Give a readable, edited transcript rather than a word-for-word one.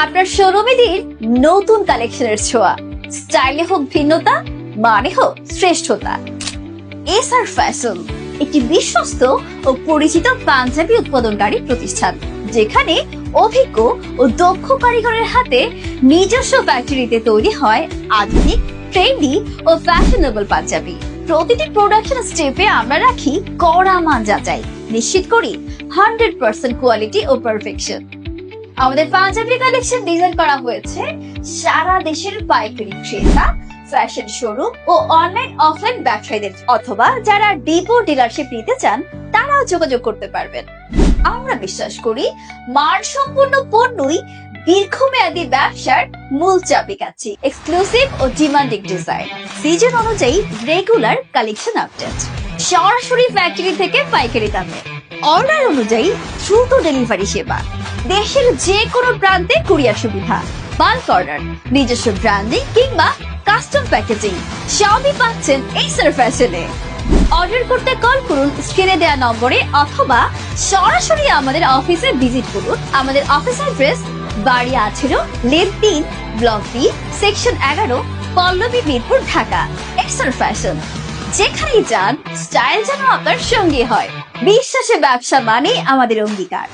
আপনার শোরুমে দিন নতুন কালেকশনের ছোঁয়া। স্টাইলে হোক ভিন্নতা, মানে হোক শ্রেষ্ঠতা। এসআর ফ্যাশন একটি বিশ্বস্ত ও পরিচিত পাঞ্জাবি উৎপাদনকারী প্রতিষ্ঠান, যেখানে অভিজ্ঞ ও দক্ষ কারিগরের হাতে নিজস্ব ফ্যাক্টরিতে তৈরি হয় আধুনিক, ট্রেন্ডি ও ফ্যাশনেবল পাঞ্জাবি। প্রতিটি প্রোডাকশন স্টেপে আমরা রাখি কড়া মান যাচাই, নিশ্চিত করি 100% কোয়ালিটি ও পারফেকশন। আমাদের পাঞ্জাবি কালেকশন ডিজাইন করা হয়েছে সারা দেশের পাইকারি ক্রেতা, ফ্যাশন শোরুম ও অনলাইন অফলাইন ব্যবসায়ীদের, অথবা যারা ডিপো ডিলারশিপ নিতে চান তারাও যোগাযোগ করতে পারবেন। আমরা বিশ্বাস করি মানসম্পন্ন পণ্যই দীর্ঘমেয়াদী ব্যবসার মূল চাবিকাঠি। এক্সক্লুসিভ ও ডিমান্ডিং ডিজাইন, সিজন অনুযায়ী রেগুলার কালেকশন আপডেট, সরাসরি ফ্যাক্টরি থেকে পাইকারি দামে, অর্ডার অনুযায়ী দ্রুত ডেলিভারি সেবা, দেশের যে কোনো প্রান্তে কুরিয়ার সুবিধা, বাল্ক অর্ডার, নিজস্ব ব্র্যান্ডিং কিংবা কাস্টম প্যাকেজিং সবই পাচ্ছেন এসআর ফ্যাশনে। অর্ডার করতে কল করুন স্ক্রিনে দেওয়া নম্বরে, অথবা সরাসরি আমাদের অফিসে ভিজিট করুন। আমাদের অফিস অ্যাড্রেস বাড়ি 18, lane 3, block B, section 11, Pallabi, Mirpur, Dhaka. SR fashion, যেখানেই যান স্টাইল যেন আপনার সঙ্গী হয়। বিশ্বাসে ব্যবসা মানে আমাদের অঙ্গীকার।